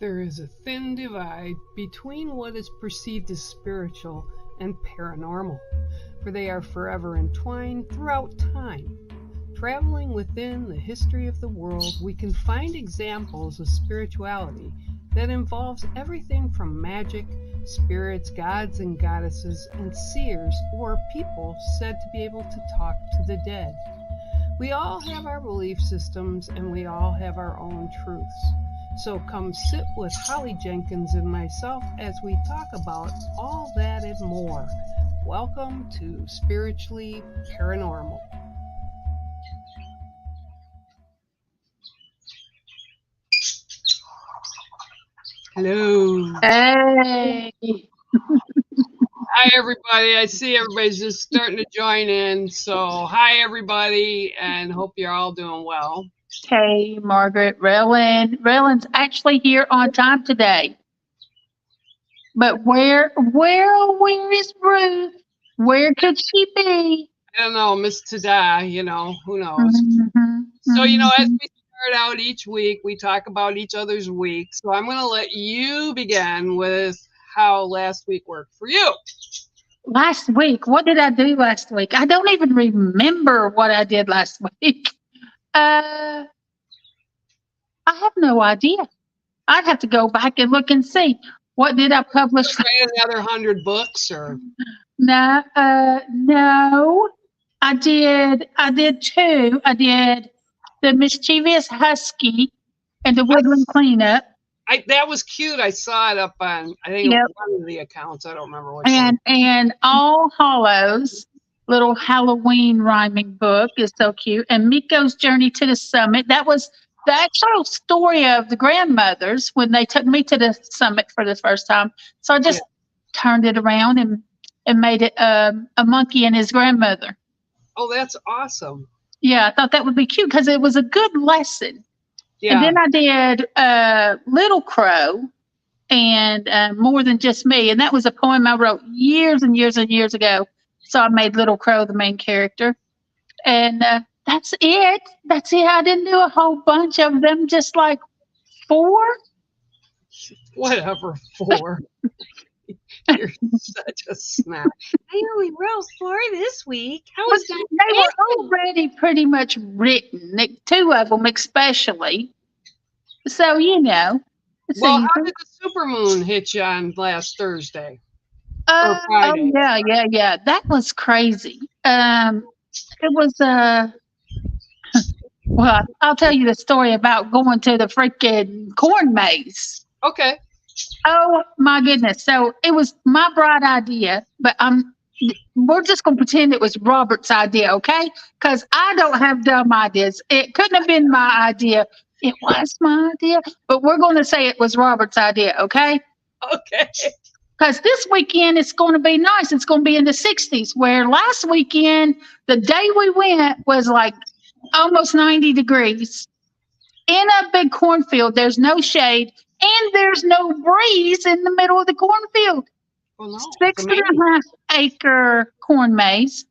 There is a thin divide between what is perceived as spiritual and paranormal, for they are forever entwined throughout time. Traveling within the history of the world, we can find examples of spirituality that involves everything from magic, spirits, gods and goddesses, and seers or people said to be able to talk to the dead. We all have our belief systems and we all have our own truths. So come sit with Holly Jenkins and myself as we talk about all that and more. Welcome to Spiritually Paranormal. Hello. Hey, Hi, everybody. I see everybody's just starting to join in. So, hi, everybody, and hope you're all doing well. hey, Margaret, Raylan. Raylan's actually here on time today. But where is Ruth? Where could she be? I don't know, Miss Tada, who knows? Mm-hmm, So, as mm-hmm. we start out each week, we talk about each other's week. So, I'm going to let you begin with how last week worked for you. Last week, what did I do last week? I don't even remember what I did last week. I have no idea. I'd have to go back and look and see. What did I publish? Write another 100 books or? No. I did two. I did the mischievous husky and the woodland cleanup. That was cute. I saw it up on, I think, Yep. one of the accounts. I don't remember which one. And All Hollows, little Halloween rhyming book is so cute. And Miko's Journey to the Summit. That was the actual story of the grandmothers when they took me to the summit for the first time. So I just turned it around and made it a monkey and his grandmother. Oh, that's awesome. Yeah, I thought that would be cute because it was a good lesson. Yeah. And then I did Little Crow and More Than Just Me. And that was a poem I wrote years and years and years ago. So I made Little Crow the main character. And that's it. That's it. I didn't do a whole bunch of them, just like 4. Whatever, 4. You're such a snack. I only wrote 4 this week. How is that? They were already pretty much written, 2 of them especially. So, Well, how did the supermoon hit you on last Thursday? Or Friday? Oh, yeah. That was crazy. It was, well, I'll tell you the story about going to the freaking corn maze. Okay. Oh, my goodness. So it was my bright idea, but we're just going to pretend it was Robert's idea, okay? Because I don't have dumb ideas. It couldn't have been my idea. It was my idea, but we're going to say it was Robert's idea, okay? Okay. Because this weekend it's going to be nice. It's going to be in the 60s, where last weekend, the day we went, was like almost 90 degrees in a big cornfield. There's no shade and there's no breeze in the middle of the cornfield. Well, no, 6.5-acre corn maze.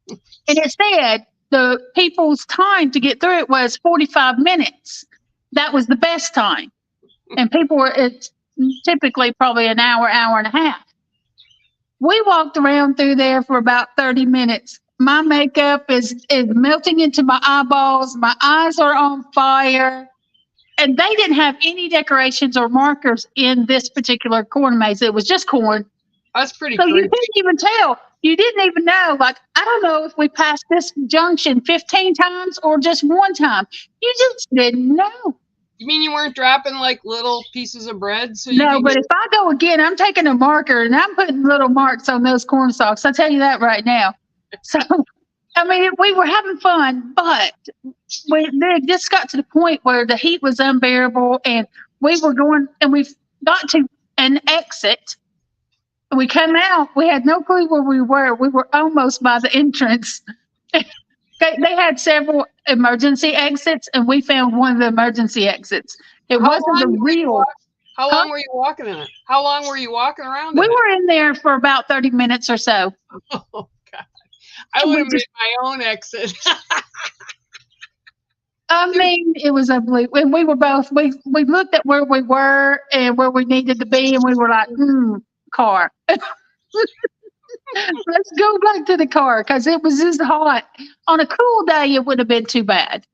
And it said the people's time to get through it was 45 minutes. That was the best time. And people were, it's typically probably an hour, hour and a half. We walked around through there for about 30 minutes. My makeup is melting into my eyeballs. My eyes are on fire. And they didn't have any decorations or markers in this particular corn maze. It was just corn. That's pretty So creepy. you couldn't even tell. You didn't even know. Like, I don't know if we passed this junction 15 times or just one time. You just didn't know. You mean you weren't dropping like little pieces of bread? So No, but if I go again, I'm taking a marker and I'm putting little marks on those corn stalks. I'll tell you that right now. So, I mean, we were having fun, but they just got to the point where the heat was unbearable and we were going and we got to an exit. We come out. We had no clue where we were. We were almost by the entrance. They had several emergency exits, and we found one of the emergency exits. It wasn't the real. How long were you walking in it? How long were you walking around? We were in there for about 30 minutes or so. Oh, God. I would have made my own exit. I mean, it was unbelievable. And we were both, we looked at where we were and where we needed to be, and we were like, car. Let's go back to the car because it was just hot. On a cool day, it would have been too bad.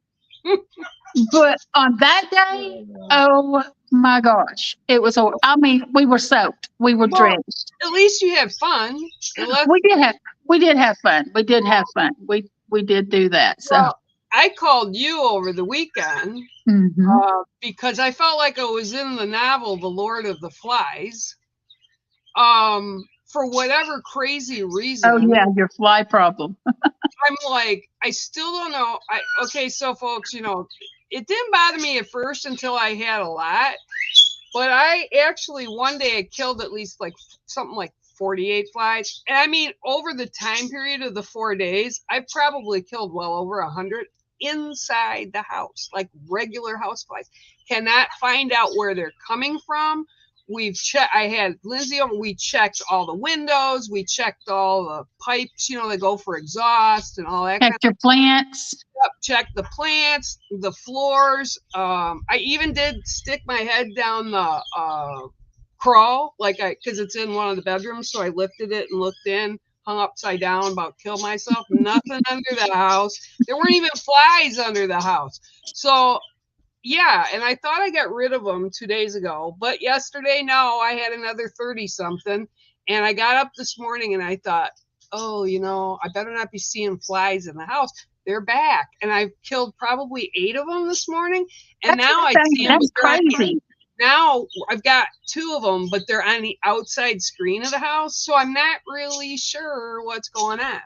But on that day, oh my gosh, it was. I mean, we were soaked. We were drenched. At least you had fun. We did have fun. We did have fun. We did do that. So well, I called you over the weekend because I felt like I was in the novel The Lord of the Flies. For whatever crazy reason. Oh yeah, your fly problem. I'm like, I still don't know. Okay, so folks, you know, it didn't bother me at first until I had a lot. But I actually one day I killed at least like something like 48 flies. And I mean, over the time period of the 4 days, I probably killed well over 100 inside the house, like regular house flies. Cannot find out where they're coming from. We've checked. I had Lindsay over. We checked all the windows. We checked all the pipes, you know, they go for exhaust and all that. Check your plants. Yep, check the plants, the floors. I even did stick my head down the crawl, because it's in one of the bedrooms. So I lifted it and looked in, hung upside down, about killed myself. Nothing under the house. There weren't even flies under the house. So. Yeah, and I thought I got rid of them 2 days ago, but yesterday, no, I had another 30-something, and I got up this morning and I thought, oh, you know, I better not be seeing flies in the house. They're back, and I've killed probably 8 of them this morning, and now I see them. That's crazy. Now I've got 2 of them, but they're on the outside screen of the house, so I'm not really sure what's going on.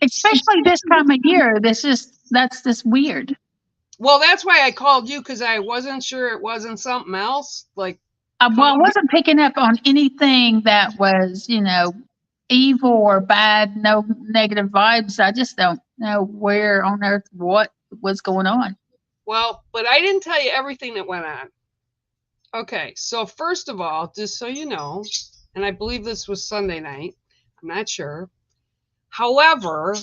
Especially this time of year, that's just weird. Well, that's why I called you, because I wasn't sure it wasn't something else. Like, well, I wasn't picking up on anything that was, you know, evil or bad, no negative vibes. I just don't know where on earth what was going on. Well, but I didn't tell you everything that went on. Okay, so first of all, just so you know, and I believe this was Sunday night, I'm not sure. However,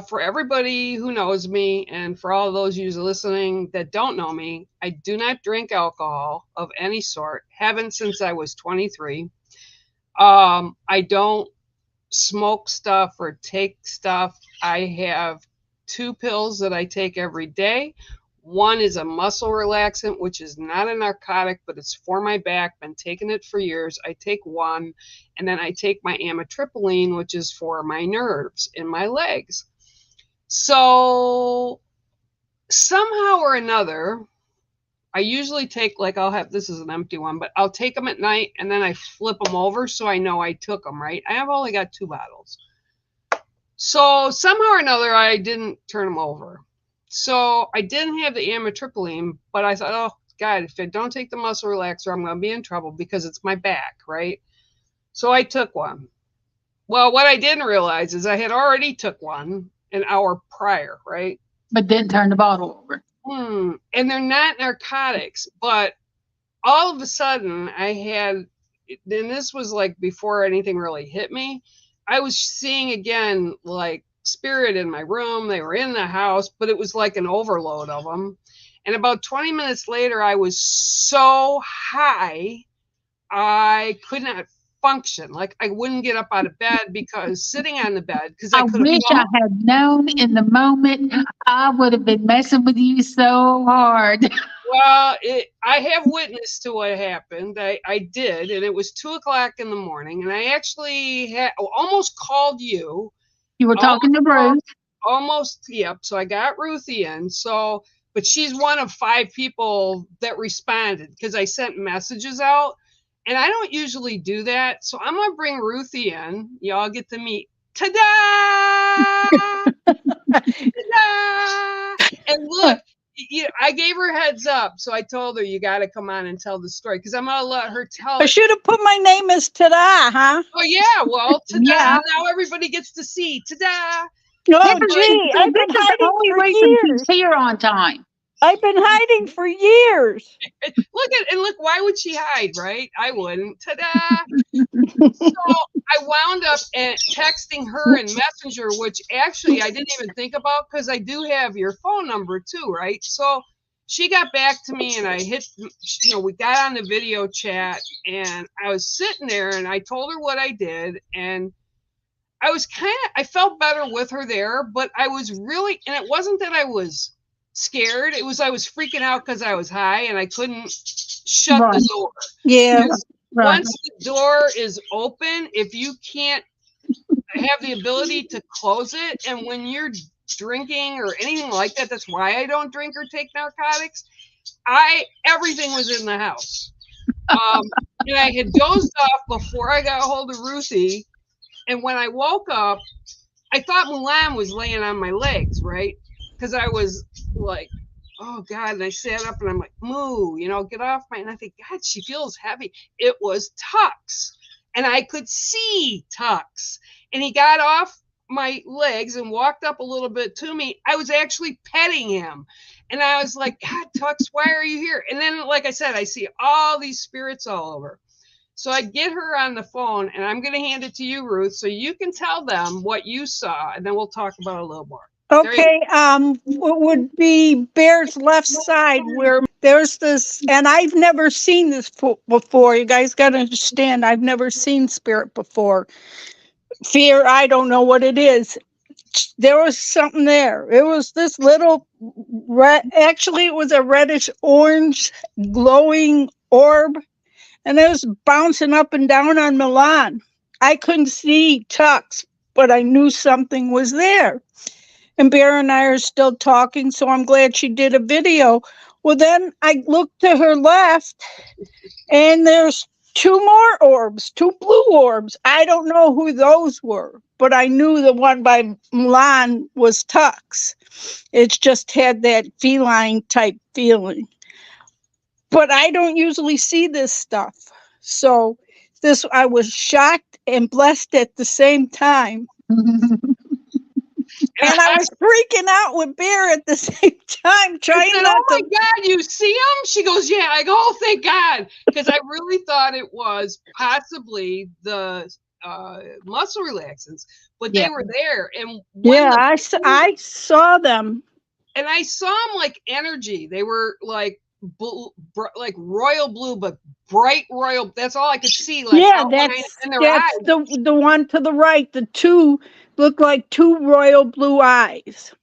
for everybody who knows me, and for all of those of you listening that don't know me, I do not drink alcohol of any sort. Haven't since I was 23. I don't smoke stuff or take stuff. I have 2 pills that I take every day. One is a muscle relaxant, which is not a narcotic, but it's for my back. Been taking it for years. I take one, and then I take my amitriptyline, which is for my nerves in my legs. So somehow or another, I usually take, like, this is an empty one, but I'll take them at night, and then I flip them over so I know I took them, right? I have only got 2 bottles. So somehow or another, I didn't turn them over. So I didn't have the amitriptyline, but I thought, oh, God, if I don't take the muscle relaxer, I'm going to be in trouble because it's my back, right? So I took one. Well, what I didn't realize is I had already took one an hour prior, right? But didn't turn the bottle over. And they're not narcotics, but all of a sudden I had, and this was like before anything really hit me, I was seeing again, like, spirit in my room. They were in the house, but it was like an overload of them. And about 20 minutes later, I was so high, I could not function. Like, I wouldn't get up out of bed because sitting on the bed, because I wish I had known in the moment. I would have been messing with you so hard. Well, I have witness to what happened. I did, and it was 2:00 in the morning, and I actually almost called you. You were talking to Ruth. Almost, yep. So I got Ruthie in. So, but she's one of 5 people that responded because I sent messages out, and I don't usually do that. So I'm gonna bring Ruthie in. Y'all get to meet. Ta-da! Ta-da! And look, I gave her heads up. So I told her, you got to come on and tell the story because I'm gonna let her tell. I should have put my name as Ta-da, huh? Oh yeah, well, ta-da! Yeah. Now everybody gets to see. Ta-da! Oh, gee, I've been hiding for years. She's here on time. I've been hiding for years. Look, why would she hide, right? I wouldn't. Ta-da! So I wound up texting her in Messenger, which actually I didn't even think about because I do have your phone number too, right? So she got back to me and I hit, we got on the video chat and I was sitting there and I told her what I did and I was I felt better with her there, but I was really, and it wasn't that I was scared. It was, I was freaking out because I was high and I couldn't shut the door. Yeah. Once the door is open, if you can't have the ability to close it, and when you're drinking or anything like that, that's why I don't drink or take narcotics. Everything was in the house. And I had dozed off before I got a hold of Ruthie. And when I woke up, I thought Mulan was laying on my legs, right? Because I was like, oh God. And I sat up and I'm like, Moo, get off my, and I think, God, she feels heavy. It was Tux. And I could see Tux. And he got off my legs and walked up a little bit to me. I was actually petting him. And I was like, God, Tux, why are you here? And then, like I said, I see all these spirits all over. So I get her on the phone and I'm going to hand it to you, Ruth, so you can tell them what you saw. And then we'll talk about it a little more. Okay, what would be Bear's left side where there's this, and I've never seen this before. You guys got to understand, I've never seen spirit before. Fear, I don't know what it is. There was something there. It was this little actually it was a reddish orange glowing orb, and it was bouncing up and down on Milan. I couldn't see Tux, but I knew something was there. And Bear and I are still talking, so I'm glad she did a video. Well, then I looked to her left, and there's two more orbs, two blue orbs. I don't know who those were, but I knew the one by Milan was Tux. It just had that feline type feeling. But I don't usually see this stuff. So I was shocked and blessed at the same time. And I was freaking out with Bear at the same time, trying not to. Oh my God, you see him? She goes, yeah. I go, oh, thank God. Because I really thought it was possibly the muscle relaxants, but they were there. And I saw them. And I saw them like energy. They were like royal blue, but bright royal. That's all I could see. Like, yeah, that's the one to the right. The two look like two royal blue eyes.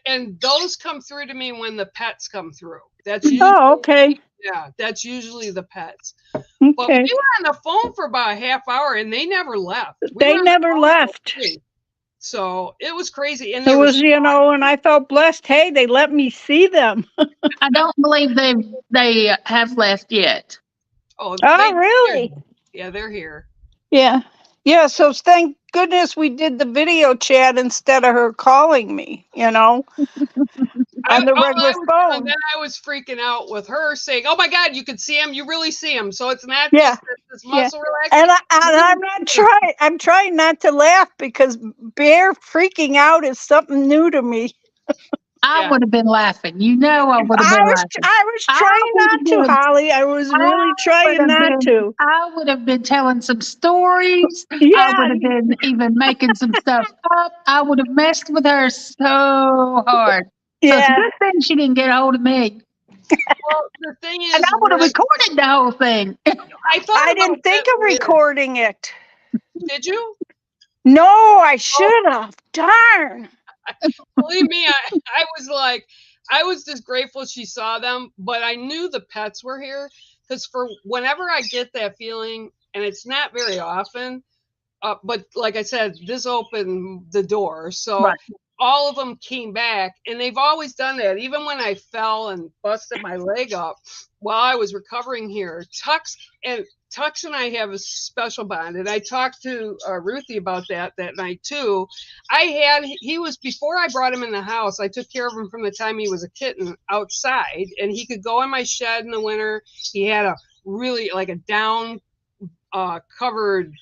And those come through to me when the pets come through. That's usually, okay. Yeah, that's usually the pets. Okay. But we were on the phone for about a half hour and they never left. They never left. So it was crazy. And it was, and I felt blessed. Hey, they let me see them. I don't believe they have left yet. Oh, really? Yeah, they're here. Yeah. Yeah, so thank goodness we did the video chat instead of her calling me, on the regular phone. And then I was freaking out with her saying, oh my God, you can see him. You really see him. So it's not just this muscle relaxation. And I'm trying not to laugh because Bear freaking out is something new to me. I would have been laughing. I would have been laughing. I was trying not to, Holly. I was really trying not to. I would have been telling some stories. Yeah. I would have been even making some stuff up. I would have messed with her so hard. So it's a good thing she didn't get a hold of me. Well, the thing is, and I would have recorded the whole thing. I didn't think of recording it. Did you? No, I should have. Darn. Believe me, I was just grateful she saw them, but I knew the pets were here because for whenever I get that feeling, and it's not very often, but like I said, this opened the door. So all of them came back, and they've always done that. Even when I fell and busted my leg up while I was recovering here, Tux and I have a special bond, and I talked to Ruthie about that night too. He was, before I brought him in the house, I took care of him from the time he was a kitten outside, and he could go in my shed in the winter. He had a really like a down covered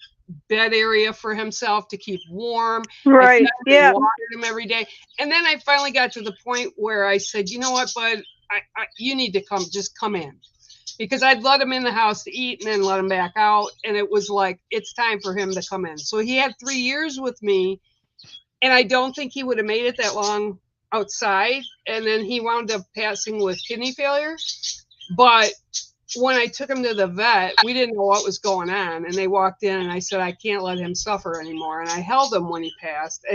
bed area for himself to keep warm. Right. Yeah. Watered him every day. And then I finally got to the point where I said, you know what, bud, you need to come in. Because I'd let him in the house to eat and then let him back out. And it was like, it's time for him to come in. So he had 3 years with me. And I don't think he would have made it that long outside. And then he wound up passing with kidney failure. But when I took him to the vet, we didn't know what was going on. And they walked in and I said, I can't let him suffer anymore. And I held him when he passed.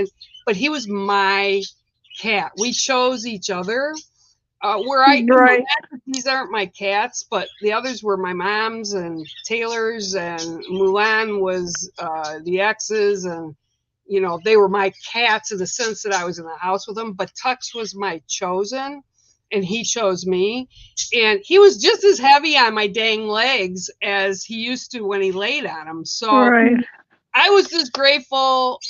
But he was my cat. We chose each other. Right. These aren't my cats, but the others were my mom's and Taylor's, and Mulan was the ex's, and they were my cats in the sense that I was in the house with them. But Tux was my chosen, and he chose me, and he was just as heavy on my dang legs as he used to when he laid on them. So Right. I was just grateful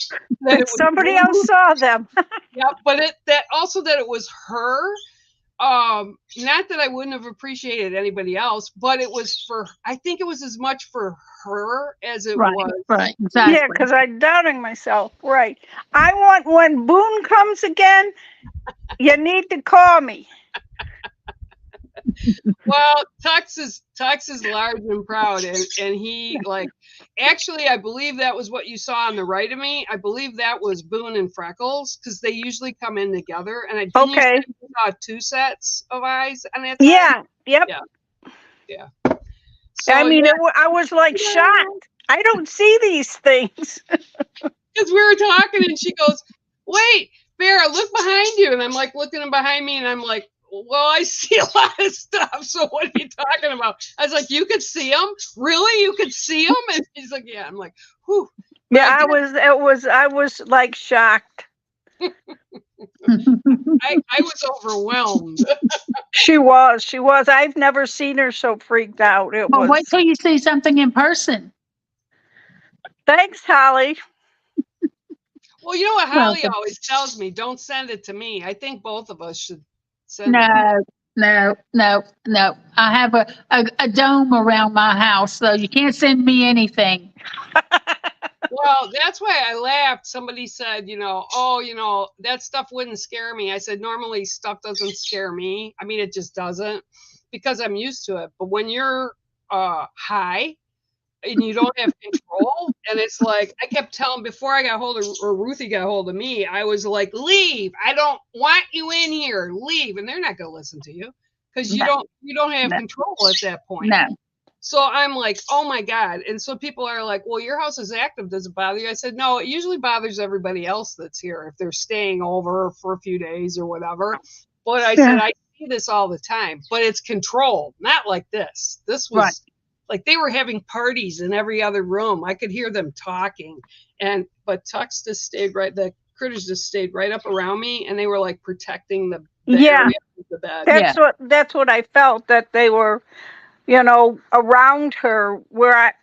that somebody else saw them. Yeah, but that it was her. Not that I wouldn't have appreciated anybody else, but it was I think it was as much for her as it was. Right, exactly. Yeah, because I'm doubting myself. Right. I want, when Boone comes again, you need to call me. Well, Tux is large and proud, and he actually, I believe that was what you saw on the right of me. I believe that was Boone and Freckles, because they usually come in together. And I didn't Okay. saw 2 sets of eyes on that side. Yeah. Yep. Yeah. So, I mean, I was like shocked. I don't see these things. because we were talking, and she goes, "Wait, Bear, look behind you." And I'm like looking behind me, and I'm like, well, I see a lot of stuff. So what are you talking about? I was like, you could see them? Really? You could see them? And he's like, yeah. I'm like, whew. Yeah, I was like shocked. I was overwhelmed. She was. I've never seen her so freaked out. Wait till you see something in person. Thanks, Holly. Well, you know what Holly always tells me? Don't send it to me. I think both of us should send it. No. I have a dome around my house, so you can't send me anything. Well, that's why I laughed. Somebody said, that stuff wouldn't scare me. I said, normally stuff doesn't scare me. I mean, it just doesn't, because I'm used to it. But when you're high and you don't have control, and it's like, I kept telling, before I got hold of, or Ruthie got hold of me, I was like, leave. I don't want you in here. Leave. And they're not going to listen to you, because you don't have control at that point. No. So I'm like, oh my God. And so people are like, well, your house is active. Does it bother you? I said, no, it usually bothers everybody else that's here if they're staying over for a few days or whatever. But I said, I see this all the time, but it's controlled, not like this. This was like they were having parties in every other room. I could hear them talking. But Tux just stayed the critters just stayed right up around me, and they were like protecting the area of the bed. That's what I felt, that they were, around her, where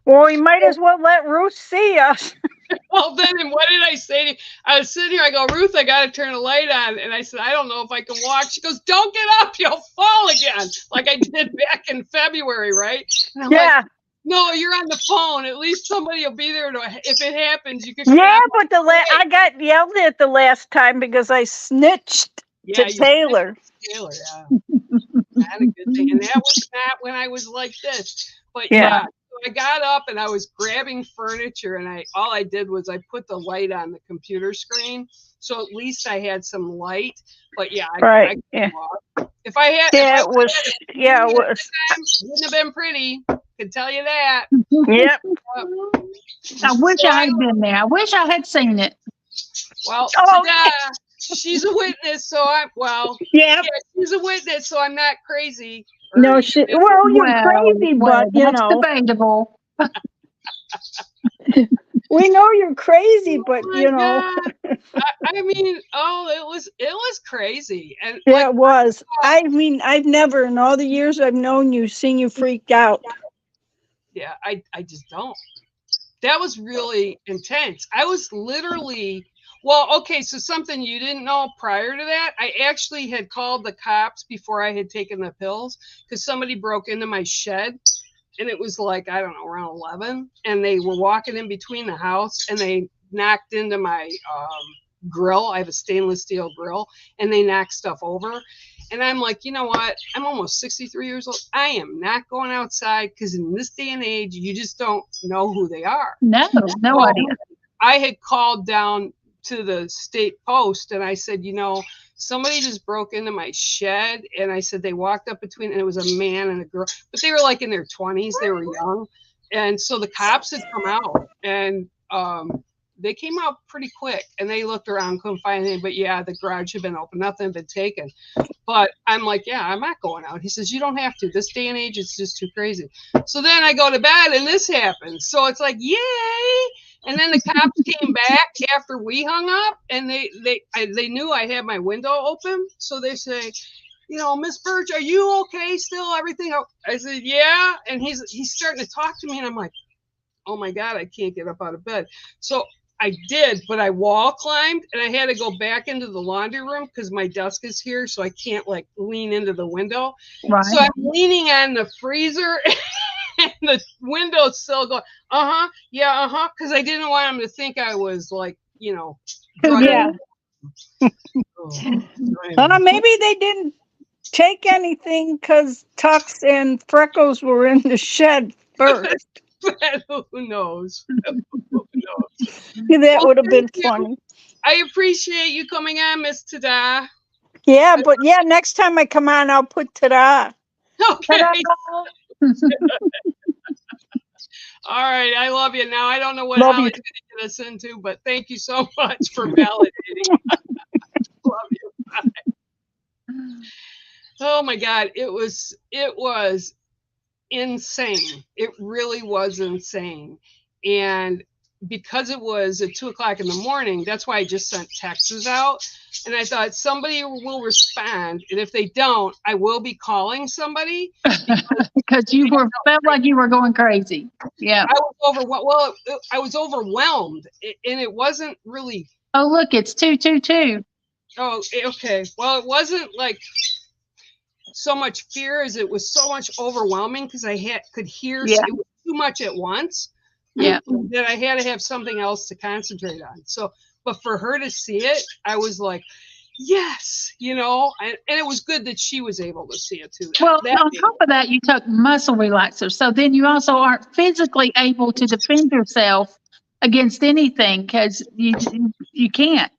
well, we might as well let Ruth see us. Well, then, and what did I say to you? I was sitting here, I go, Ruth, I got to turn the light on. And I said, I don't know if I can walk. She goes, don't get up, you'll fall again. Like I did back in February, right? And I'm like, no, you're on the phone. At least somebody will be there if it happens. You can. Yeah, but I got yelled at the last time because I snitched to Taylor. Taylor, not a good thing. And that was not when I was like this. But so I got up and I was grabbing furniture, and all I did was I put the light on the computer screen, so at least I had some light. But I if I had, it wouldn't have been pretty. Can tell you that. Yep. I wish I had been there. I wish I had seen it. Well, she's a witness, so she's a witness, so I'm not crazy. No, you're crazy, but that's debatable. We know you're crazy, but I mean, it was crazy, and it was. I mean, I've never, in all the years I've known you, seen you freaked out. Yeah, I just don't. That was really intense. I was literally. Well, okay, so something you didn't know prior to that, I actually had called the cops before I had taken the pills, because somebody broke into my shed, and it was like, I don't know, around 11, and they were walking in between the house, and they knocked into my grill. I have a stainless steel grill, and they knock stuff over. And I'm like, you know what? I'm almost 63 years old. I am not going outside because in this day and age, you just don't know who they are. No idea. I had called down to the state post and I said, somebody just broke into my shed. And I said, they walked up between, and it was a man and a girl, but they were like in their 20s. They were young. And so the cops had come out, and they came out pretty quick, and they looked around, couldn't find anything. But yeah, the garage had been open, nothing had been taken. But I'm like, yeah, I'm not going out. He says, you don't have to. This day and age, it's just too crazy. So then I go to bed, and this happens. So it's like, yay! And then the cops came back after we hung up, and they knew I had my window open. So they say, Miss Birch, are you okay still? Everything? I said, yeah. And he's starting to talk to me, and I'm like, oh my God, I can't get up out of bed. So I did, but I wall climbed, and I had to go back into the laundry room because my desk is here, so I can't like lean into the window. Right. So I'm leaning on the freezer and the windowsill going, yeah, because I didn't want him to think I was like, yeah. Maybe they didn't take anything because Tux and Freckles were in the shed first. Who knows? That would have been funny. I appreciate you coming on, Miss Tada. Yeah, but next time I come on, I'll put Tada. Okay. All right, I love you. Now I don't know what Holly's going to get us into, but thank you so much for validating. Love you. Bye. Oh my God, it was insane. It really was insane. And because it was at 2:00 in the morning, that's why I just sent texts out. And I thought somebody will respond. And if they don't, I will be calling somebody. Because you felt like you were going crazy. Yeah. I was overwhelmed. And it wasn't really. Oh, look, it's 222. Oh, okay. Well, it wasn't like so much fear as it was so much overwhelming because I could hear it was too much at once. Yeah. That I had to have something else to concentrate on. So, but for her to see it, I was like, yes, and it was good that she was able to see it too. On top of that, you took muscle relaxers. So then you also aren't physically able to defend yourself against anything because you can't.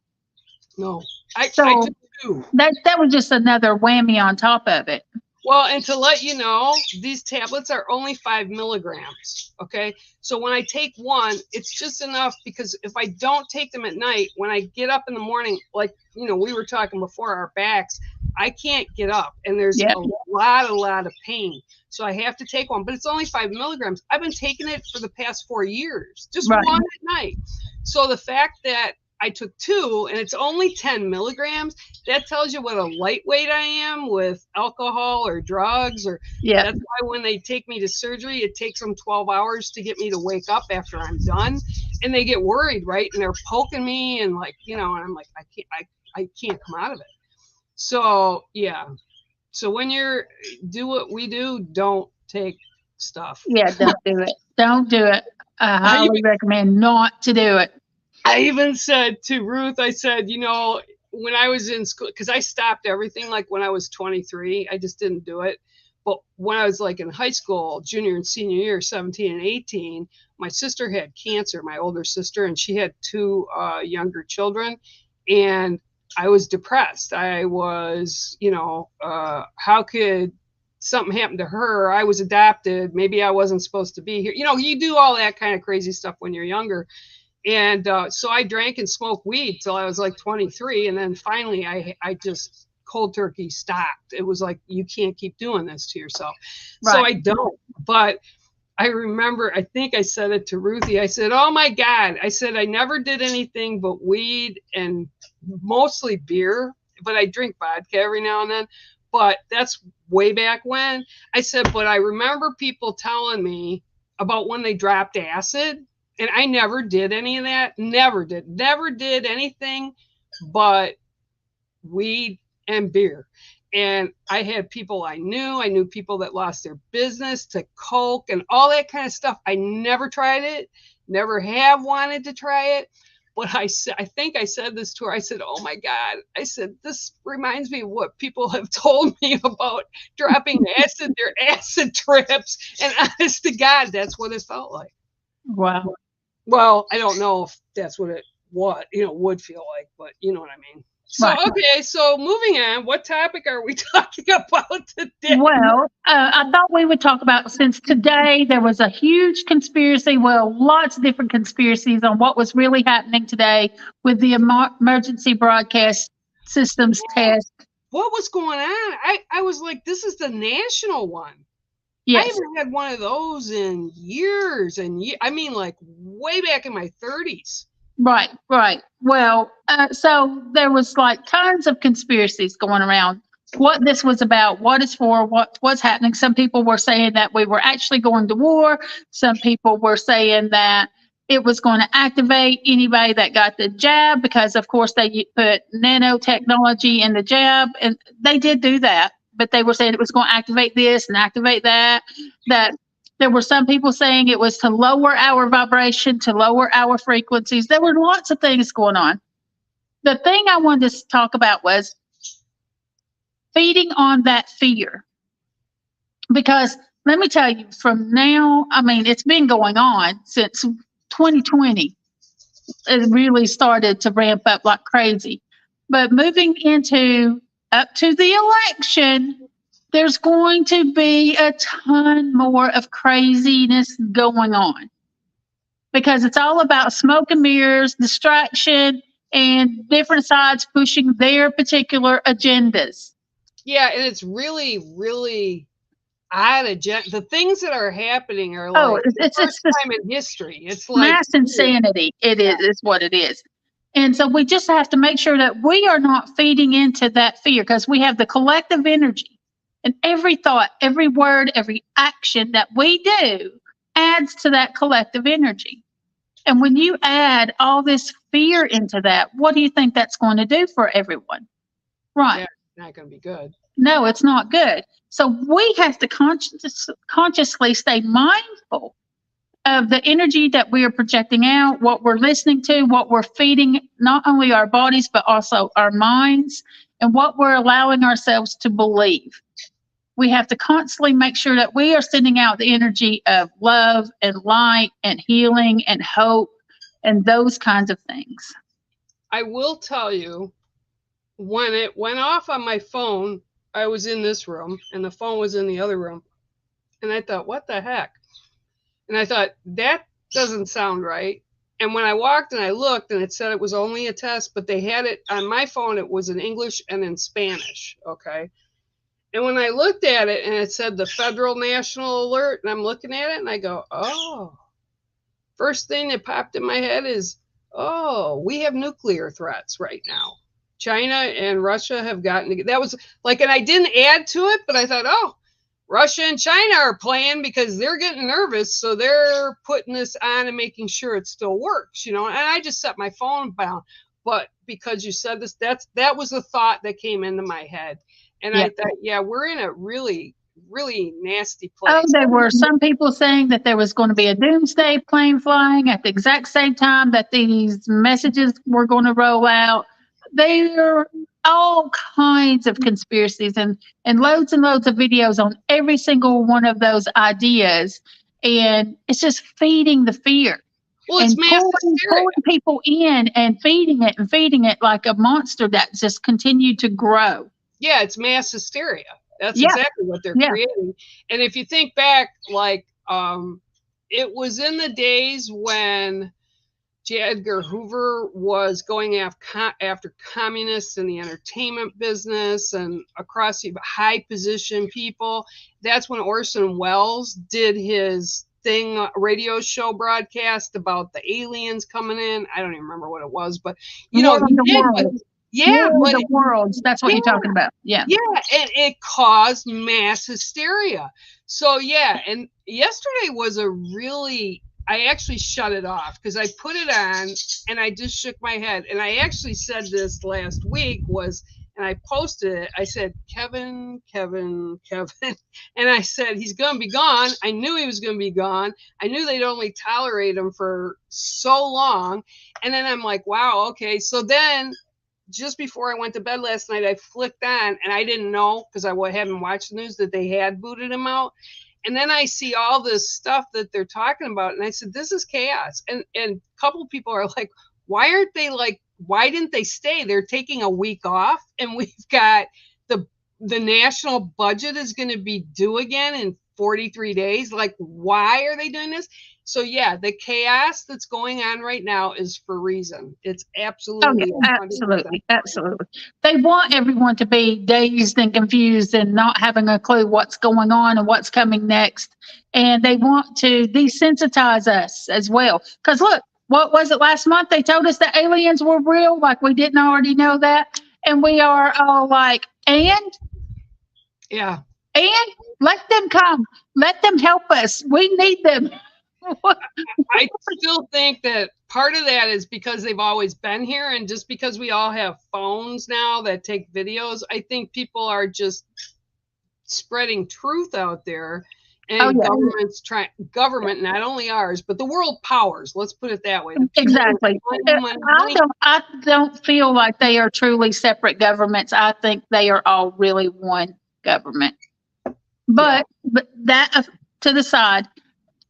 No, I took two. That was just another whammy on top of it. Well, and to let you know, these tablets are only 5 milligrams. Okay. So when I take one, it's just enough because if I don't take them at night, when I get up in the morning, like, we were talking before, our backs, I can't get up and there's a lot of pain. So I have to take one, but it's only 5 milligrams. I've been taking it for the past 4 years, just one at night. So the fact that I took two and it's only 10 milligrams, that tells you what a lightweight I am with alcohol or drugs. That's why when they take me to surgery, it takes them 12 hours to get me to wake up after I'm done. And they get worried, right? And they're poking me and like, and I'm like, I can't come out of it. So, yeah. So when do what we do, don't take stuff. Yeah, don't do it. Don't do it. I highly recommend not to do it. I even said to Ruth, I said, when I was in school, because I stopped everything like when I was 23, I just didn't do it. But when I was like in high school, junior and senior year, 17 and 18, my sister had cancer, my older sister, and she had two younger children. And I was depressed. I was, how could something happen to her? I was adopted. Maybe I wasn't supposed to be here. You do all that kind of crazy stuff when you're younger. And so I drank and smoked weed till I was like 23. And then finally I just cold turkey stopped. It was like, you can't keep doing this to yourself. Right. So I don't. But I remember, I think I said it to Ruthie. I said, oh my God. I said, I never did anything but weed and mostly beer, but I drink vodka every now and then. But that's way back when. I said, but I remember people telling me about when they dropped acid. And I never did any of that. Never did anything but weed and beer. And I had people I knew people that lost their business to coke and all that kind of stuff. I never tried it, never have wanted to try it. But I think I said this to her. I said, "Oh my God!" I said, "This reminds me of what people have told me about dropping acid, their acid trips." And honest to God, that's what it felt like. Wow. Well, I don't know if that's what it would feel like, but you know what I mean. So, Right. okay, so moving on, what topic are we talking about today? Well, I thought we would talk about, since today there was a huge conspiracy, well, lots of different conspiracies on what was really happening today with the emergency broadcast systems test. What was going on? I was like, this is the national one. I Yes, haven't had one of those in years I mean, like way back in my 30s. right, right. Well, so there was like tons of conspiracies going around. What this was about, what it's for, what's happening. Some people were saying that we were actually going to war. Some people were saying that it was going to activate anybody that got the jab, because of course they put nanotechnology in the jab, and they did do that. But they were saying it was going to activate this and activate that. That there were some people saying it was to lower our vibration, to lower our frequencies. There were lots of things going on. The thing I wanted to talk about was feeding on that fear. Because let me tell you, from now, I mean, it's been going on since 2020. It really started to ramp up like crazy. But moving into up to the election, there's going to be a ton more of craziness going on, because it's all about smoke and mirrors, distraction, and different sides pushing their particular agendas. Yeah, and it's really, really odd agenda. The things that are happening are like It's first this time in history. It's like mass insanity. It is what it is. And so we just have to make sure that we are not feeding into that fear, because we have the collective energy, and every thought, every word, every action that we do adds to that collective energy. And when you add all this fear into that, what do you think that's going to do for everyone? Right. Yeah, not going to be good. No, it's not good. So we have to consciously stay mindful of the energy that we are projecting out, what we're listening to, what we're feeding not only our bodies, but also our minds, and what we're allowing ourselves to believe. We have to constantly make sure that we are sending out the energy of love and light and healing and hope and those kinds of things. I will tell you, when it went off on my phone, I was in this room and the phone was in the other room. And I thought, what the heck? And I thought, that doesn't sound right. And when I walked and I looked, and it said it was only a test, but they had it on my phone, it was in English and in Spanish. Okay. And when I looked at it and it said the Federal National Alert, and I'm looking at it and I go, oh, first thing that popped in my head is, oh, we have nuclear threats right now. China and Russia have gotten, that was like, and I didn't add to it, but I thought, oh, Russia and China are playing because they're getting nervous. So they're putting this on and making sure it still works, and I just set my phone down. But because you said this, that was the thought that came into my head. And I thought, yeah, we're in a really, really nasty place. Oh, there were some people saying that there was going to be a doomsday plane flying at the exact same time that these messages were going to roll out. There are all kinds of conspiracies and loads of videos on every single one of those ideas. And it's just feeding the fear. Well, it's pulling people in and feeding it like a monster that just continued to grow. Yeah, it's mass hysteria. That's exactly what they're creating. And if you think back, like, it was in the days when J. Edgar Hoover was going after communists in the entertainment business and across the high position people. That's when Orson Welles did his radio show broadcast about the aliens coming in. I don't even remember what it was, but the worlds. That's what you're talking about. Yeah. Yeah. And it caused mass hysteria. So, and yesterday was I actually shut it off because I put it on and I just shook my head. And I actually said this last week was, and I posted it. I said, Kevin, Kevin, Kevin. And I said, he's going to be gone. I knew he was going to be gone. I knew they'd only tolerate him for so long. And then I'm like, wow, okay. So then just before I went to bed last night, I flicked on, and I didn't know because I hadn't watched the news that they had booted him out. And then I see all this stuff that they're talking about, and I said, this is chaos. And a couple people are like, why aren't they like, why didn't they stay? They're taking a week off, and we've got the national budget is going to be due again in 43 days. Like, why are they doing this? So yeah, the chaos that's going on right now is for reason. It's absolutely, oh, yeah, absolutely. They want everyone to be dazed and confused and not having a clue what's going on and what's coming next. And they want to desensitize us as well. Because look, what was it last month? They told us that aliens were real, like we didn't already know that. And we are all like, and let them come. Let them help us. We need them. I still think that part of that is because they've always been here, and just because we all have phones now that take videos, I think people are just spreading truth out there, and government, not only ours, but the world powers. Let's put it that way. Exactly. I don't feel like they are truly separate governments. I think they are all really one government. But that to the side.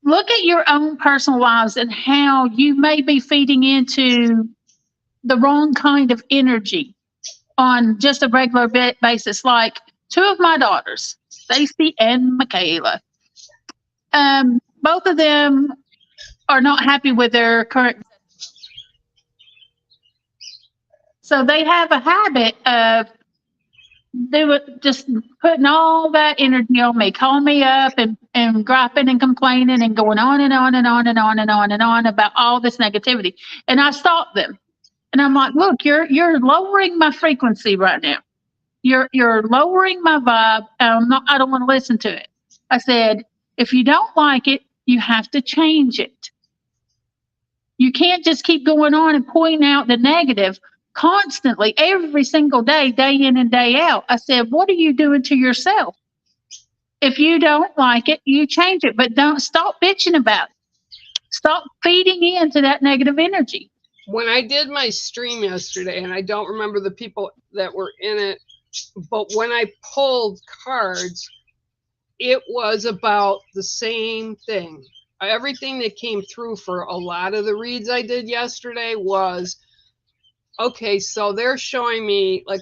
Look at your own personal lives and how you may be feeding into the wrong kind of energy on just a regular basis. Like two of my daughters, Stacy and Michaela, both of them are not happy with their current. So they have a habit of just putting all that energy on me, calling me up and griping and complaining and going on and on and on and on and on and on about all this negativity. And I stopped them. And I'm like, look, you're lowering my frequency right now. You're lowering my vibe. I don't want to listen to it. I said, if you don't like it, you have to change it. You can't just keep going on and pointing out the negative constantly, every single day, day in and day out. I said, what are you doing to yourself? If you don't like it, you change it, but don't stop bitching about it. Stop feeding into that negative energy. When I did my stream yesterday, and I don't remember the people that were in it, but when I pulled cards, it was about the same thing. Everything that came through for a lot of the reads I did yesterday was, okay, so they're showing me, like,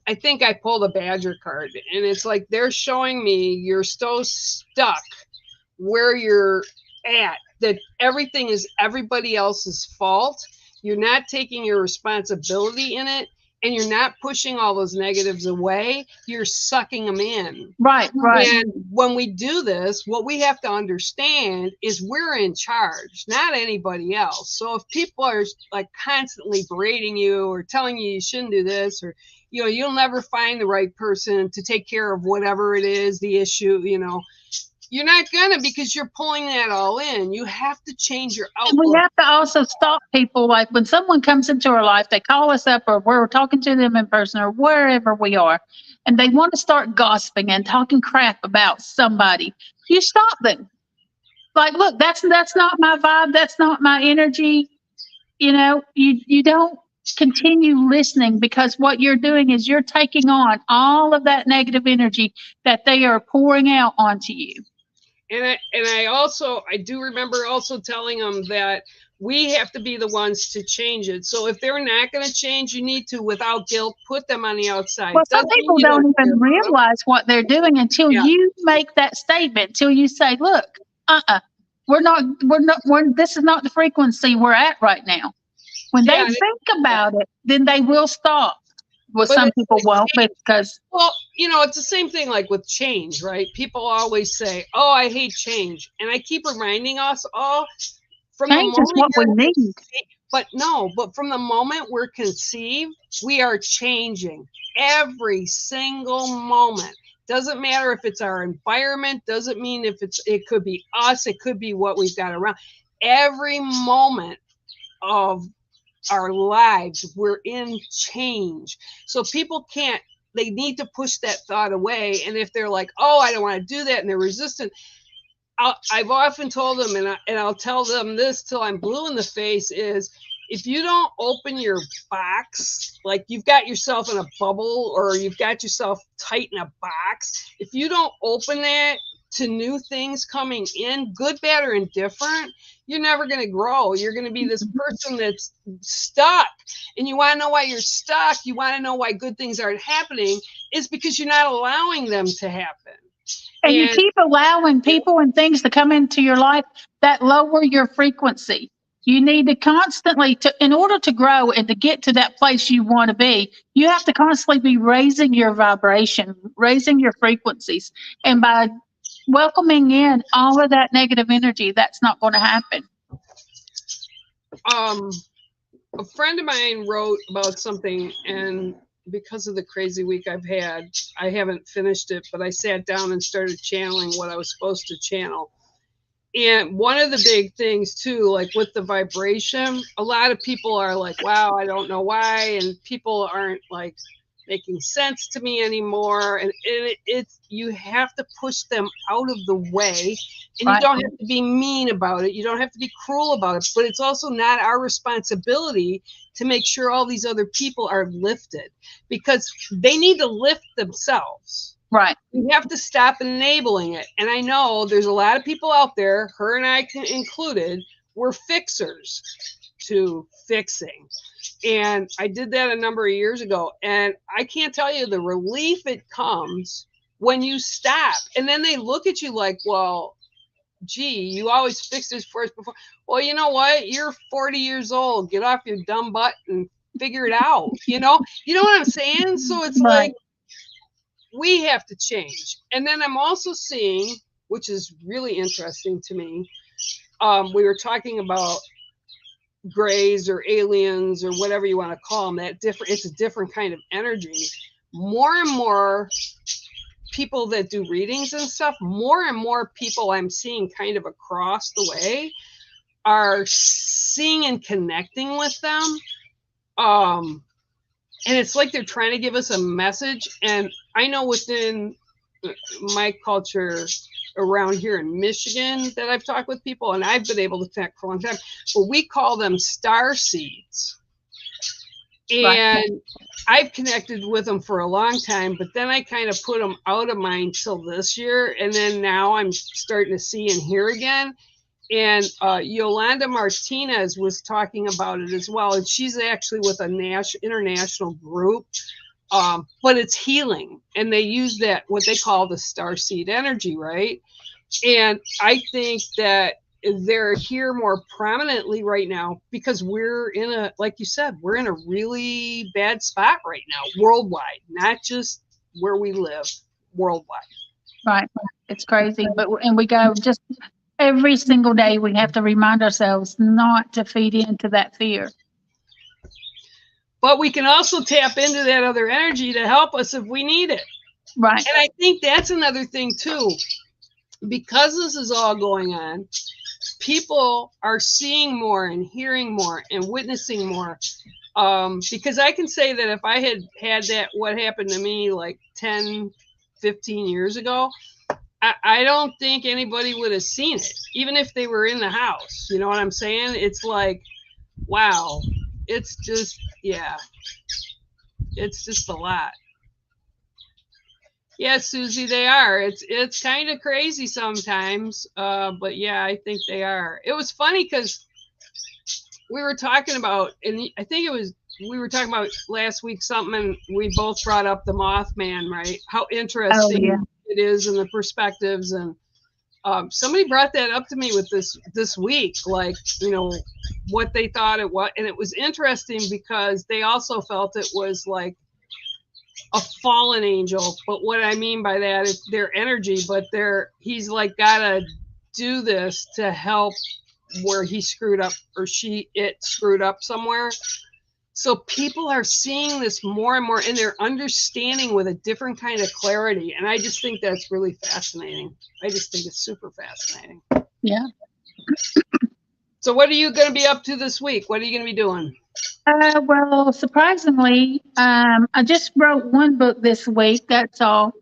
I think I pulled a Badger card, and it's like they're showing me you're so stuck where you're at that everything is everybody else's fault. You're not taking your responsibility in it, and you're not pushing all those negatives away. You're sucking them in. Right. And when we do this, what we have to understand is we're in charge, not anybody else. So if people are like constantly berating you or telling you shouldn't do this, or, you'll never find the right person to take care of whatever it is, the issue, you're not gonna, because you're pulling that all in. You have to change your outlook. And we have to also stop people. Like when someone comes into our life, they call us up, or we're talking to them in person, or wherever we are, and they want to start gossiping and talking crap about somebody. You stop them. Like, look, that's not my vibe. That's not my energy. You don't continue listening, because what you're doing is you're taking on all of that negative energy that they are pouring out onto you. And I do remember also telling them that we have to be the ones to change it. So if they're not going to change, you need to, without guilt, put them on the outside. Well, some people don't even realize what they're doing until you make that statement, until you say, look, this is not the frequency we're at right now. When they think about it, then they will stop. Well, some people won't, because... Well, it's the same thing like with change, right? People always say, oh, I hate change. And I keep reminding us all, from change is what we need. But from the moment we're conceived, we are changing every single moment. Doesn't matter if it's our environment, doesn't mean if it could be us, it could be what we've got around. Every moment of our lives. We're in change. So people can't, they need to push that thought away. And if they're like, oh, I don't want to do that, and they're resistant, I've often told them, and I'll tell them this till I'm blue in the face, is if you don't open your box, like you've got yourself in a bubble or you've got yourself tight in a box, if you don't open that to new things coming in, good, bad, or indifferent, you're never going to grow. You're going to be this person that's stuck. And you want to know why you're stuck. You want to know why good things aren't happening. It's because you're not allowing them to happen. And you keep allowing people and things to come into your life that lower your frequency. You need to constantly, in order to grow and to get to that place you want to be, you have to constantly be raising your vibration, raising your frequencies. And by welcoming in all of that negative energy, that's not going to happen. A friend of mine wrote about something, and because of the crazy week I've had, I haven't finished it, but I sat down and started channeling what I was supposed to channel. And one of the big things too, like with the vibration, a lot of people are like, wow, I don't know why. And people aren't like making sense to me anymore. And it's, you have to push them out of the way, and you don't have to be mean about it. You don't have to be cruel about it, but it's also not our responsibility to make sure all these other people are lifted, because they need to lift themselves. Right. We have to stop enabling it. And I know there's a lot of people out there, her and I included, we're fixers to fixing. And I did that a number of years ago. And I can't tell you the relief it comes when you stop. And then they look at you like, well, gee, you always fixed this for us before. Well, you know what? You're 40 years old. Get off your dumb butt and figure it out. You know what I'm saying? So it's like, we have to change. And then I'm also seeing, which is really interesting to me, we were talking about grays or aliens or whatever you want to call them, that different, it's a different kind of energy. More and more people that do readings and stuff, more and more people I'm seeing kind of across the way are seeing and connecting with them. And it's like they're trying to give us a message. And I know within my culture around here in Michigan that I've talked with people, and I've been able to connect for a long time, but we call them star seeds. And I've connected with them for a long time, but then I kind of put them out of mind till this year. And then now I'm starting to see and hear again. And Yolanda Martinez was talking about it as well. And she's actually with a international group, but it's healing. And they use that, what they call the starseed energy, right? And I think that they're here more prominently right now because we're in a, like you said, we're in a really bad spot right now, worldwide, not just where we live, worldwide. Right. It's crazy. And we go just every single day, we have to remind ourselves not to feed into that fear. But we can also tap into that other energy to help us if we need it. Right. And I think that's another thing too, because this is all going on, people are seeing more and hearing more and witnessing more. Because I can say that if I had that, what happened to me like 10, 15 years ago, I don't think anybody would have seen it, even if they were in the house. You know what I'm saying? It's like, wow, it's just, yeah, it's just a lot. Yeah, Susie, they are. It's kind of crazy sometimes, but yeah, I think they are. It was funny because we were talking about, and I think we were talking about last week something, and we both brought up the Mothman, right? How interesting it is, and the perspectives, and somebody brought that up to me with this week, like, you know, what they thought it was, and it was interesting because they also felt it was like a fallen angel. But what I mean by that is their energy, but he's like gotta do this to help where he screwed up, or it screwed up somewhere. So people are seeing this more and more, and they're understanding with a different kind of clarity. And I just think that's really fascinating. I just think it's super fascinating. Yeah. So what are you going to be up to this week? What are you going to be doing? Well, surprisingly, I just wrote one book this week. That's all.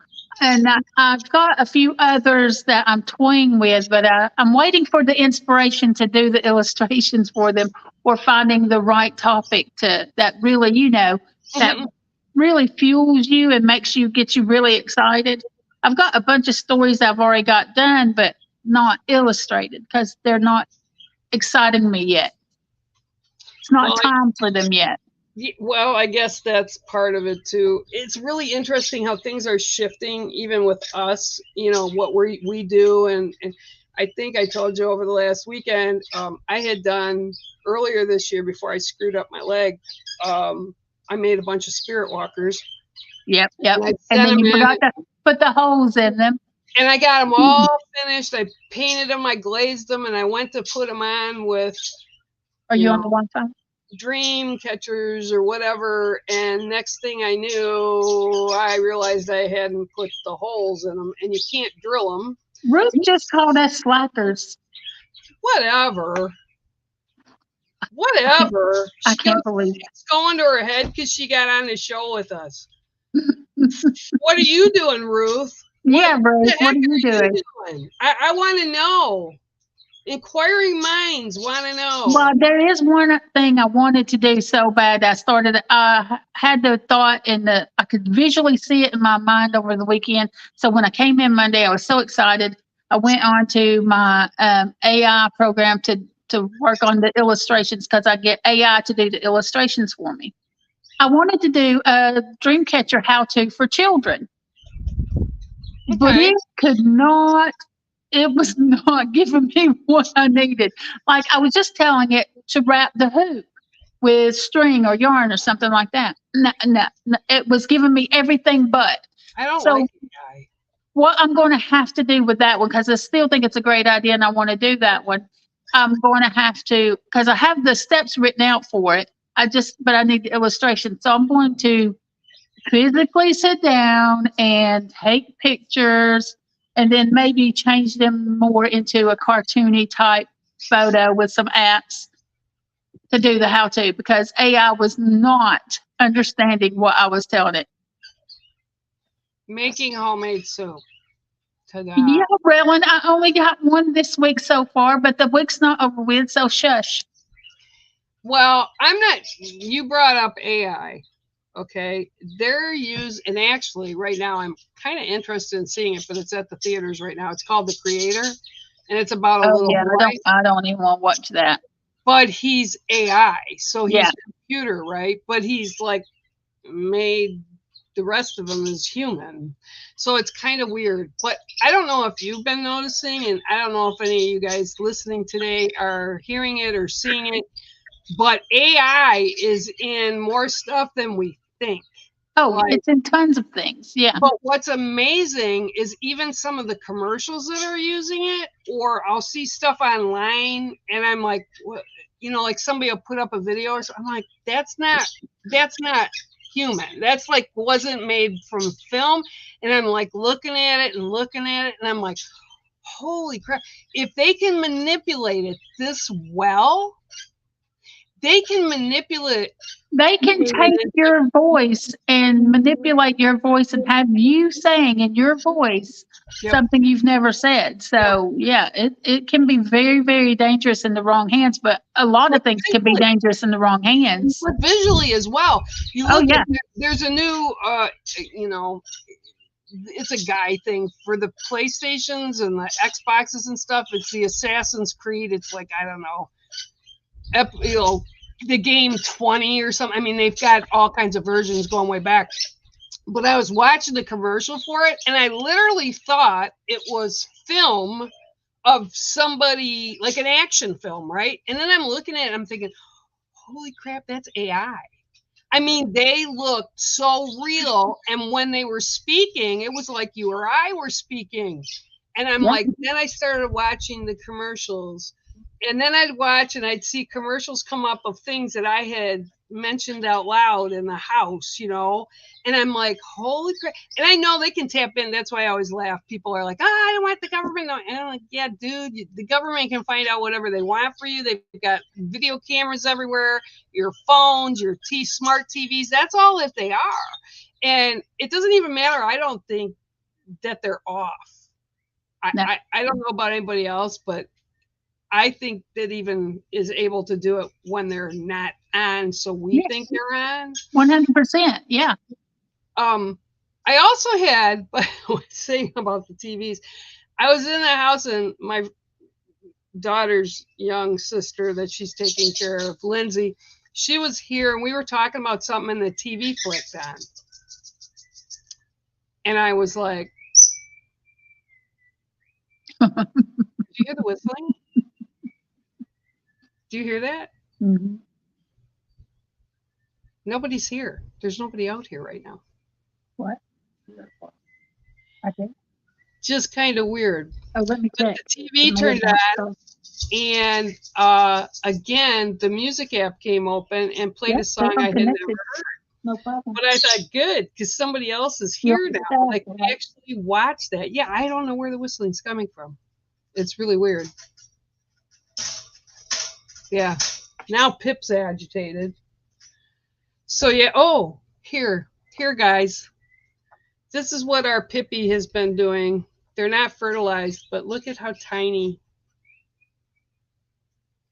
And I've got a few others that I'm toying with, but I'm waiting for the inspiration to do the illustrations for them, or finding the right topic that really, that Mhm. really fuels you and makes you get you really excited. I've got a bunch of stories I've already got done, but not illustrated because they're not exciting me yet. It's not Well, time for them yet. well, I guess that's part of it too. It's really interesting how things are shifting, even with us. What we do, and I think I told you over the last weekend. I had done earlier this year before I screwed up my leg. I made a bunch of spirit walkers. Yep. And I And sent then them you in, forgot to put the holes in them. and I got them all finished. I painted them, I glazed them, and I went to put them on with Are you on the Wi-Fi? dream catchers or whatever, and next thing I knew, I realized I hadn't put the holes in them, and you can't drill them. Ruth just called us slackers. Whatever. I can't believe it. It's going to her head because she got on the show with us. What are you doing, Ruth? Yeah, Ruth, what are you doing? doing? I want to know. Inquiring minds want to know. Well, there is one thing I wanted to do so bad. I had the thought, and I could visually see it in my mind over the weekend. So when I came in Monday, I was so excited. I went on to my AI program to work on the illustrations, because I get AI to do the illustrations for me. I wanted to do a Dreamcatcher how-to for children, but Okay. it was not giving me what I needed. Like, I was just telling it to wrap the hoop with string or yarn or something like that. No, it was giving me everything but. I don't So like the guy. what I'm going to have to do with that one, because I still think it's a great idea and I want to do that one, I'm going to have to, because I have the steps written out for it. But I need the illustration. So I'm going to physically sit down and take pictures, and then maybe change them more into a cartoony type photo with some apps to do the how to, because AI was not understanding what I was telling it. Making homemade soup. Ta-da. Yeah, Rellyn, I only got one this week so far, but the week's not over with, so shush. Well, you brought up AI. Okay, and actually right now I'm kind of interested in seeing it, but it's at the theaters right now. It's called The Creator, and it's about a little boy. I don't even want to watch that. But he's AI, so he's Yeah. computer, right? But he's like made the rest of him is human. So it's kind of weird. But I don't know if you've been noticing, and I don't know if any of you guys listening today are hearing it or seeing it, but AI is in more stuff than we think. Oh, it's in tons of things. Yeah. But what's amazing is even some of the commercials that are using it, or I'll see stuff online and I'm like, what, like somebody will put up a video or something. I'm like, that's not human. That's like wasn't made from film. And I'm like looking at it, and I'm like, holy crap. If they can manipulate it this well, they can manipulate. They can take your voice and manipulate your voice and have you saying in your voice something you've never said. So yeah, it can be very, very dangerous in the wrong hands, but a lot of things can be dangerous in the wrong hands. But visually as well. You look at, there's a new it's a guy thing for the PlayStations and the Xboxes and stuff. It's the Assassin's Creed. It's like, I don't know, the game 20 or something. I mean, they've got all kinds of versions going way back. But I was watching the commercial for it, and I literally thought it was film of somebody, like an action film, right? And then I'm looking at it, and I'm thinking, holy crap, that's AI. I mean, they looked so real. And when they were speaking, it was like you or I were speaking. And I'm like, then I started watching the commercials. And then I'd watch and I'd see commercials come up of things that I had mentioned out loud in the house, you know, and I'm like, holy crap. And I know they can tap in. That's why I always laugh. People are like, I don't want the government. And I'm like, yeah, dude, the government can find out whatever they want for you. They've got video cameras everywhere, your phones, your smart TVs. That's all that they are. And it doesn't even matter. I don't think that they're off. No. I don't know about anybody else, but I think that even is able to do it when they're not on, so we think they're on. 100%, yeah. I also had, but I was saying about the TVs, I was in the house and my daughter's young sister that she's taking care of, Lindsay, she was here and we were talking about something and the TV flicked on. And I was like, did you hear the whistling? Do you hear that? Mm-hmm. Nobody's here. There's nobody out here right now. What? Okay. Just kind of weird. Oh, let me check. The TV turned on, and again, the music app came open and played a song I had never heard. No problem. But I thought, good, because somebody else is here now. They can actually watch that. Yeah, I don't know where the whistling's coming from. It's really weird. Yeah. Now Pip's agitated. So, yeah. Oh, here, guys. This is what our Pippi has been doing. They're not fertilized, but look at how tiny.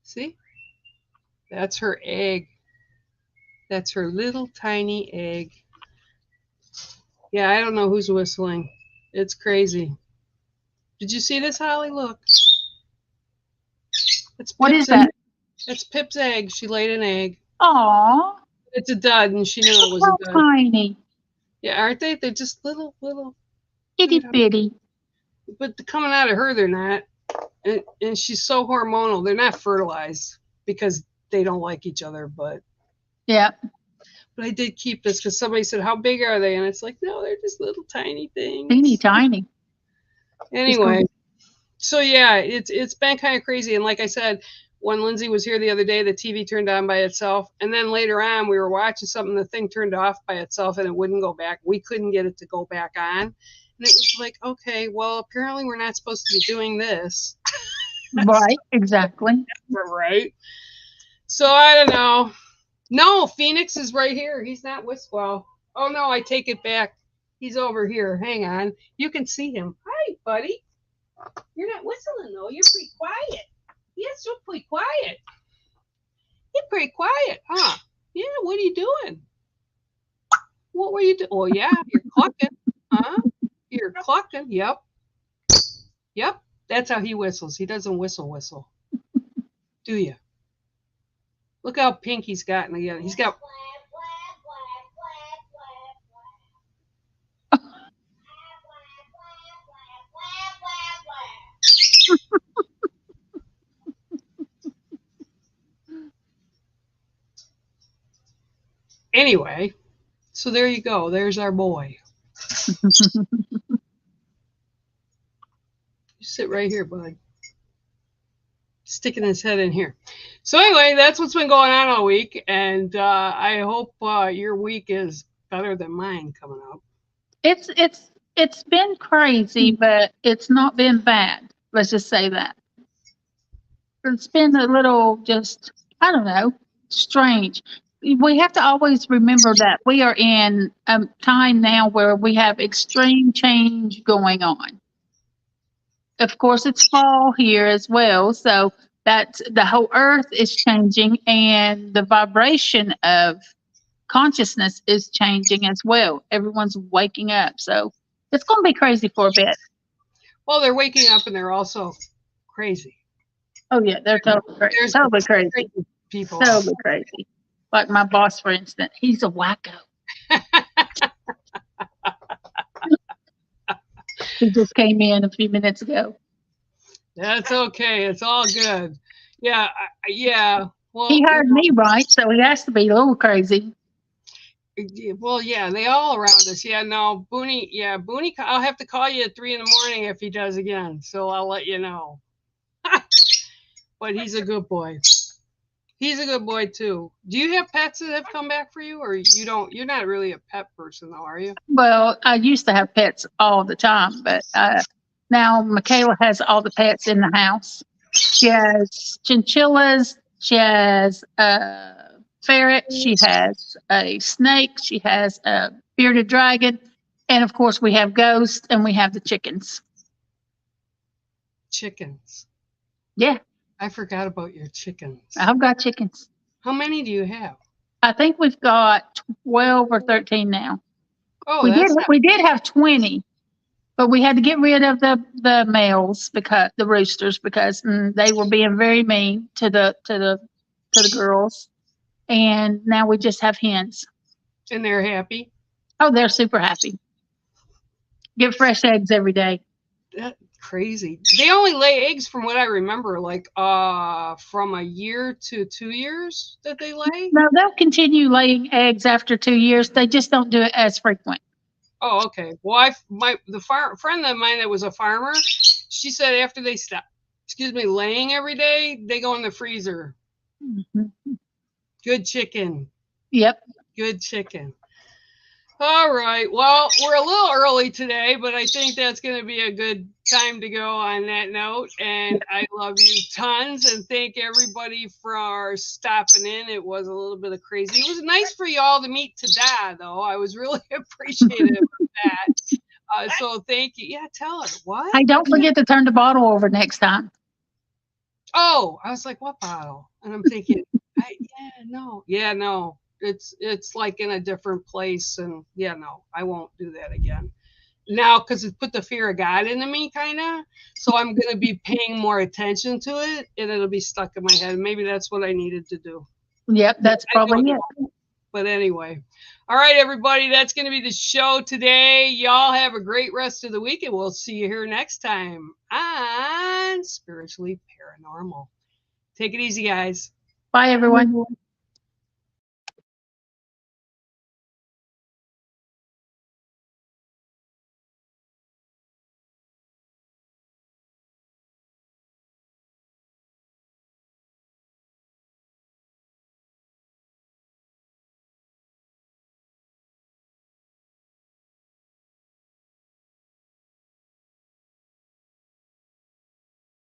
See? That's her egg. That's her little tiny egg. Yeah, I don't know who's whistling. It's crazy. Did you see this, Holly? Look. What is that? It's Pip's egg. She laid an egg. Aww. It's a dud, and she knew it was a dud. Tiny. Yeah, aren't they? They're just little. Itty bitty. But coming out of her, they're not. And she's so hormonal. They're not fertilized because they don't like each other. But yeah. But I did keep this because somebody said, "How big are they?" And it's like, no, they're just little tiny things. Teeny tiny. Anyway, so yeah, it's been kind of crazy. And like I said, when Lindsay was here the other day, the TV turned on by itself. And then later on, we were watching something, the thing turned off by itself and it wouldn't go back. We couldn't get it to go back on. And it was like, okay, well, apparently we're not supposed to be doing this. Right, exactly. Right. So I don't know. No, Phoenix is right here. He's not whistling. Oh, no, I take it back. He's over here. Hang on. You can see him. Hi, buddy. You're not whistling, though. You're pretty quiet. Yes, you're pretty quiet. You're pretty quiet, huh? Yeah, what are you doing? What were you doing? Oh, yeah, you're clucking. Huh? You're clucking. Yep. Yep. That's how he whistles. He doesn't whistle. Do you? Look how pink he's gotten again. He's got... Anyway, so there you go. There's our boy. You sit right here, bud. Sticking his head in here. So anyway, that's what's been going on all week, and I hope your week is better than mine coming up. It's been crazy, but it's not been bad. Let's just say that. It's been a little just, I don't know, strange. We have to always remember that we are in a time now where we have extreme change going on. Of course, it's fall here as well, so that's the whole earth is changing and the vibration of consciousness is changing as well. Everyone's waking up, so it's going to be crazy for a bit. Well, they're waking up and they're also crazy. Oh yeah, they're totally crazy. Totally crazy. People. Totally crazy. Like my boss, for instance, he's a wacko. He just came in a few minutes ago. That's okay. It's all good. Yeah, yeah. Well, he heard me right, so he has to be a little crazy. Well, yeah, they all around us. Yeah, no, Booney. Yeah, Booney. I'll have to call you at 3 a.m. if he does again. So I'll let you know. But he's a good boy. He's a good boy too. Do you have pets that have come back for you, or you don't? You're not really a pet person, though, are you? Well, I used to have pets all the time, but now Michaela has all the pets in the house. She has chinchillas. She has a ferret. She has a snake. She has a bearded dragon. And of course, we have ghosts and we have the chickens. Chickens. Yeah, I forgot about your chickens. I've got chickens. How many do you have? I think we've got 12 or 13 now. Oh, We did that's not. we did have 20, but we had to get rid of the males, because the roosters, because they were being very mean to the girls. And now we just have hens. And they're happy. Oh, they're super happy. Get fresh eggs every day. That's crazy. They only lay eggs, from what I remember, like from a year to 2 years that they lay. No, they'll continue laying eggs after 2 years. They just don't do it as frequent. Oh, okay. Well, friend of mine that was a farmer, she said after they stop, laying every day, they go in the freezer. Mm-hmm. Good chicken. Yep. Good chicken. All right. Well, we're a little early today, but I think that's going to be a good time to go on that note. And I love you tons, and thank everybody for stopping in. It was a little bit of crazy. It was nice for y'all to meet Tada, though. I was really appreciative of that. So thank you. Yeah, tell her. What? Hey, don't forget to turn the bottle over next time. Oh, I was like, what bottle? And I'm thinking, no. It's like in a different place, and no, I won't do that again. Now, because it put the fear of God into me, kind of. So I'm going to be paying more attention to it, and it'll be stuck in my head. Maybe that's what I needed to do. Yep, that's probably it. But anyway, all right, everybody, that's going to be the show today. Y'all have a great rest of the week, and we'll see you here next time on Spiritually Paranormal. Take it easy, guys. Bye, everyone.